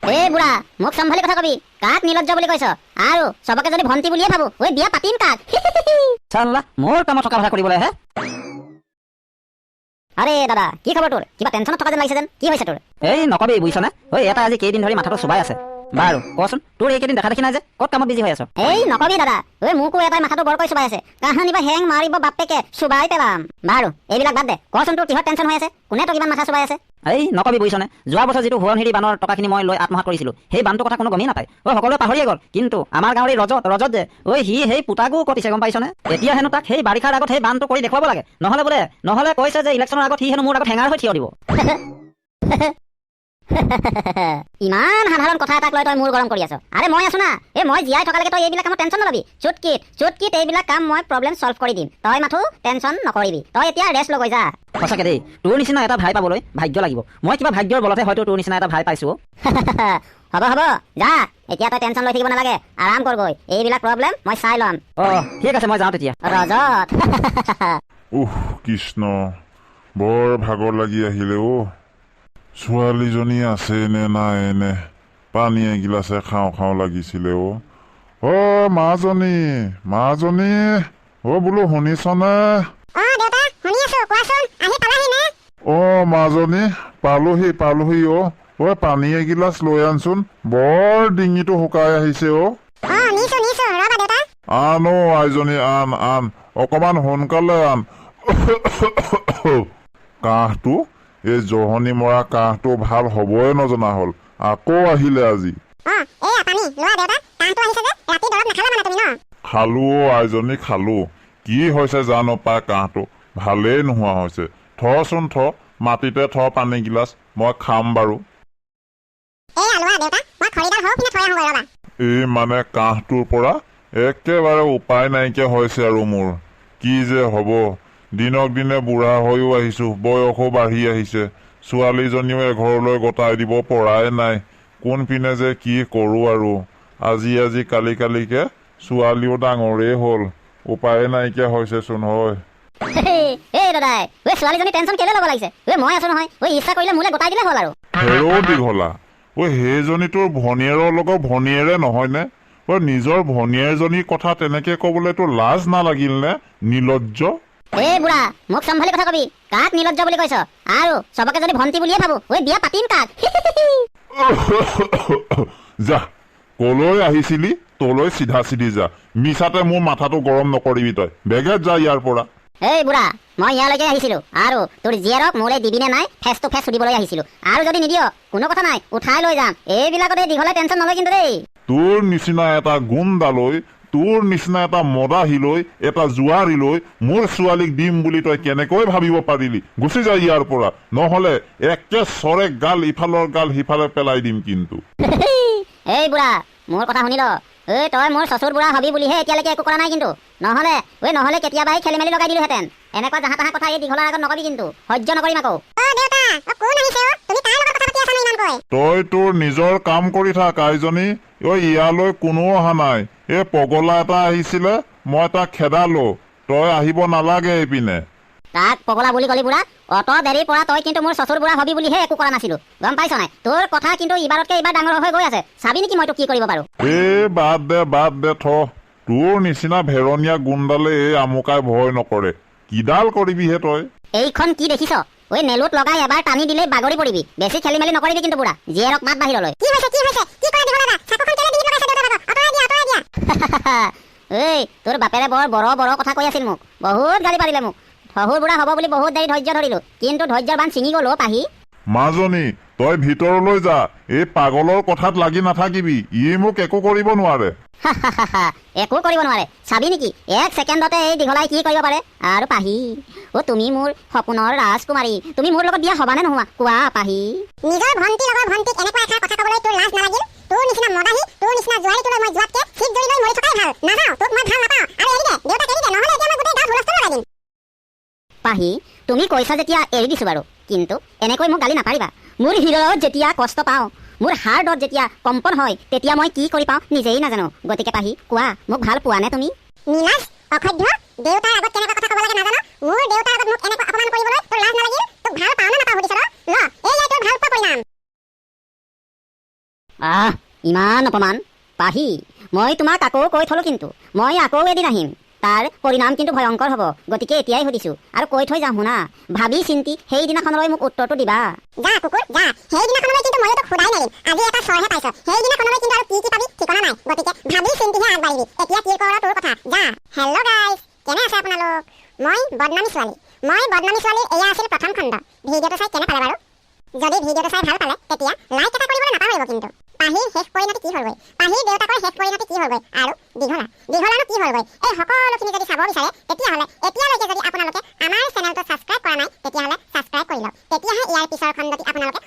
এই বুঢ়া মোক চম্ভালি কথা কবি কাক নিলজ্জ বুলি কৈছ আৰু সবকে যদি ভন্টি বুলিয়ে ভাবো ঐ বিয়া পাতিম কাক চাল্লা মোৰ কামত থকা ভাষা কৰিবলৈ আহে আৰে দাদা কি খবৰ তোৰ কিবা টেনচনত থকা যেন লাগিছে যেন কি হৈছে তোৰ এই নকবি বুজিছনে ঐ এটা আজি কেইদিন ধৰি মাথাটো চুবাই আছে বাৰু কচোন তোৰ এইকেইদিন দেখা দেখি নাই যে ক'ত কামত বিজি হৈ আছ এই নকবি দাদা ঐ মোকো এটাই মাথাটো বৰকৈ চুবাই আছে কাহানি বা হেং মাৰিব বাপেকে চুবাই পেলাম বাৰু এইবিলাক বাদ দে কচোন তোৰ কিহৰ টেনচন হৈ আছে কোনে তোক ইমান মাথা চুবাই আছে এই নকবি বুজিছনে যোৱা বছৰ যিটো হুৰণহিৰি বানৰ টকাখিনি মই লৈ আত্মহাত কৰিছিলোঁ সেই বানটোৰ কথা কোনো গমেই নাপায় সকলোৱে পাহৰিয়ে গ'ল কিন্তু আমাৰ গাঁৱৰ এই ৰজত যে সি সেই পুতাকো কটিছে গম পাইছনে এতিয়া হেনো তাক সেই বাৰিষাৰ আগত সেই বানটো কৰি দেখুৱাব লাগে নহ'লে কৈছে যে ইলেকশ্যনৰ আগত সি হেনো মোৰ আগত হেঙাৰ হৈ থিয় দিব ইমান সাধাৰণ কথা এটাক লৈ তই মোৰ গৰম কৰি আছ আৰে মই আছো না মই জীয়াই থকালৈকে তই এইবিলাক কামত টেনচন নলবি চুটকিট এইবিলাক কাম মই প্ৰব্লেম সলভ কৰি দিম তই মাথো টেনচন নকৰিবি তই এতিয়া ৰেষ্ট লৈ যা সঁচাকে দেই তোৰ নিচিনা এটা ভাই পাবলৈ ভাগ্য লাগিব মই কিবা ভাগ্যৰ বলতে হয়তো তোৰ নিচিনা এটা ভাই পাইছো হ'ব যা এতিয়া তই টেনচন লৈ থাকিব নালাগে আৰাম কৰগৈ এইবিলাক প্ৰব্লেম মই চাই ল'ম ঠিক আছে মই যাওঁ তেতিয়া ৰজত কৃষ্ণ বৰ ভাগৰ লাগি আহিলে ছোৱালীজনী আছে নে নাই নে পানী এগিলাছে খাওঁ লাগিছিলে মাজনী বোলো শুনিছনে মাজনী পালোহি পানী এগিলাচ লৈ আনচোন বৰ ডিঙিটো শুকাই আহিছে আন আইজনী আন অকমান সোনকালে আন কাহটো এই জহনি মৰা কাহটো ভাল হবই নজনা হল আকৌ আহিলে আজি খালো আইজনী খালো কি হৈছে জানো পাই কাহটো ভালেই নোহোৱা হৈছে থচোন মাটিতে পানী গিলাচ মই খাম বাৰু এই মানে কাহটোৰ পৰা একেবাৰে উপায় নাইকিয়া হৈছে আৰু মোৰ কি যে হব দিনক দিনে বুঢ়া হৈও আহিছো বয়সো বাঢ়ি আহিছে ছোৱালীজনীও এঘৰলৈ গতাই দিব পৰাই নাই কোনপিনে যে কি কৰো আৰু আজি কালিকে ছোৱালীও ডাঙৰেই হ'ল উপায় নাইকিয়া হৈছে চোন হয় দীঘলা সেইজনী তোৰ ভনীয়েৰৰ লগত ভনীয়েৰে নহয় নে নিজৰ ভনীয়েৰজনীৰ কথা তেনেকে কবলৈ তোৰ লাজ নালাগিল নে নিলজ্জ এই বুঢ়া মোক চম্ভালি কথা কবি কাক নিলজ্জ বুলি কৈছ আৰু সবকে যদি ভন্টি বুলিয়ে ভাবো বিয়া পাতিম কাক যা কলৈ আহিছিলি তলৈ চিধা যা মিছাতে মোৰ মাথাটো গৰম নকৰিবি তই বেগেত যা ইয়াৰ পৰা এই বুঢ়া মই ইয়ালৈকে আহিছিলো আৰু তোৰ জীয়েৰক মোলৈ দিবি নে নাই ফেচ টু ফেচ সুধিবলৈ আহিছিলো আৰু যদি নিদিয় কোনো কথা নাই উঠাই লৈ যাম এইবিলাকতে দীঘলে টেনচন নলয় কিন্তু দেই তোৰ নিচিনা এটা গুণ্ডালৈ তোৰ নিচিনা এটা মদাহীলৈ এটা জুৱাৰীলৈ মোৰ ছোৱালীক দিম বুলি তই কেনেকৈ ভাবিব পাৰিলি গুচি যা ইয়াৰ পৰা নহলে একে চৰে গাল ইফালৰ গাল সিফালে পেলাই দিম কিন্তু এই বুঢ়া মোৰ কথা শুনি ল তই মোৰ চচুৰ বুঢ়া হবি বুলিহে এতিয়ালৈকে একো কৰা নাই কিন্তু নহলে কেতিয়াবাই খেলি মেলি লগাই দিলোহেঁতেন এনেকুৱা জাহা তাহা কথা এই দীঘলাৰ আগত নকবি কিন্তু সহ্য নকৰিম আকৌ তই তোৰ নিজৰ কাম কৰি থাক আইজনী ইয়ালৈ কোনো অহা নাই এই পগলা এটা আহিছিলে মই তাক খেদালো তই আহিব নালাগে এইপিনে তাক পগলা বুলি কলি বুঢ়া অত দেৰিৰ পৰা তই কিন্তু মোৰ চচুৰ বুঢ়া হবি বুলিহে একো কৰা নাছিলো গম পাইছ নাই তোৰ কথা কিন্তু ইবাৰতকে এইবাৰ ডাঙৰ হৈ গৈ আছে চাবি নেকি মই তোক কি কৰিব পাৰো বাদ দে তোৰ নিচিনা ভেৰণীয়া গুণ্ডালে এই আমুকাই ভয় নকৰে কিডাল কৰিবিহে তই এইখন কি দেখিছ নেলুত লগাই এবাৰ টানি দিলে বাগৰি পৰিবি বেছি খেলি মেলি নকৰিবি কিন্তু বুঢ়া জীয়েৰক মাত বাহিৰলৈ তোৰ বাপেৰে বৰ কথা কৈ আছিল মোক বহুত গালি পাৰিলে মোক শহুৰ বুঢ়া হ'ব বুলি বহুত দেৰি ধৈৰ্য ধৰিলো কিন্তু ধৈৰ্যৰ বান ছিঙি গ'ল পাহি মাজনী তই ভিতৰলৈ যা এই পাগলৰ কথাত লাগি নাথাকিবি ই মোক একো কৰিব নোৱাৰে একো কৰিব নোৱাৰে চাবি নেকি এক ছেকেণ্ডতে এই দীঘলাই কি কৰিব পাৰে আৰু পাহি তুমি মোৰ সপোনৰ ৰাজকুমাৰী তুমি মোৰ লগত বিয়া হবানে নোহোৱা কোৱা পাহি নিজৰ ভণ্টিৰ লগত ভণ্টিক এনেকুৱা এটা কথা ক'বলৈ তোৰ লাজ নালাগিল তোৰ নিচিনা মদাহী তোৰ নিচিনা জোৱাৰী তোলৈ মই যোৱাতকে ঠিক জড়ি লৈ মৰি থকাই ভাল নাযাওঁ তোক মই ভাল নাপাওঁ আৰু এৰি দে দেউতাক এৰি দে নহ'লে এতিয়া মই গোটেই গাঁৱত হুলস্থুল লগাই দিম পাহি তুমি কৈছা যেতিয়া এৰি দিছো বাৰু কিন্তু এনেকৈ মোক গালি নাপাৰিবা মোৰ হৃদয়ত যেতিয়া কষ্ট পাওঁ মোৰ হাৰ্টত যেতিয়া কম্পন হয় তেতিয়া মই কি কৰি পাওঁ নিজেই নাজানো গতিকে পাহি কোৱা মোক ভাল পোৱা নে তুমি নীলাজ অসভ্য দেউতাৰ আগত কেনেকুৱা কথা ক'ব লাগে নাজানো মোৰ দেউতাৰ আগত মোক এনেকুৱা অপমান কৰিবলৈ তোৰ লাজ নালাগিল তোক ভাল পাওঁ নে নাপাওঁ সুধিছ ল এই তোৰ ভাল পোৱা পৰিণাম ইমান অপমান পাহি মই তোমাক আকৌ কৈ থলো কিন্তু মই আকৌ এদিন আহিম তাৰ পৰিণাম কিন্তু ভয়ংকৰ হ'ব গতিকে এতিয়াই সুধিছো আৰু কৈ থৈ যাম শুনা ভাবি চিন্তি সেইদিনাখনলৈ মোক উত্তৰটো দিবা যা কুকুৰ যা সেইদিনাখনলৈ কিন্তু মইতো খুদাই নেৰিম আজি এটা চৰহে পাইছ সেইদিনাখনলৈ কিন্তু আৰু কি পাবি ঠিকনা নাই গতিকে ভাবি চিন্তিহে আগবাঢ়িবি এতিয়া কি কৰ তোৰ কথা যা হেল্ল' গাইজ কেনে আছে আপোনালোক মই বদনামী ছোৱালীৰ এয়া আছিল প্ৰথম খণ্ড ভিডিঅ'টো চাই কেনে পালে বাৰু যদি ভিডিঅ'টো চাই ভাল পালে তেতিয়া লাইক এটা কৰিবলৈ নাপাহৰিব কিন্তু পাহিৰ শেষ পৰিণতি কি হ'লগৈ পাহিৰ দেউতাকৰ শেষ পৰিণতি কি হ'লগৈ আৰু দীঘলানো কি হ'লগৈ এই সকলোখিনি যদি চাব বিচাৰে তেতিয়াহ'লে এতিয়ালৈকে যদি আপোনালোকে আমাৰ চেনেলটো ছাবস্ক্ৰাইব কৰা নাই তেতিয়াহ'লে ছাবস্ক্ৰাইব কৰি লওক তেতিয়াহে ইয়াৰ পিছৰ খণ্ডটি আপোনালোকে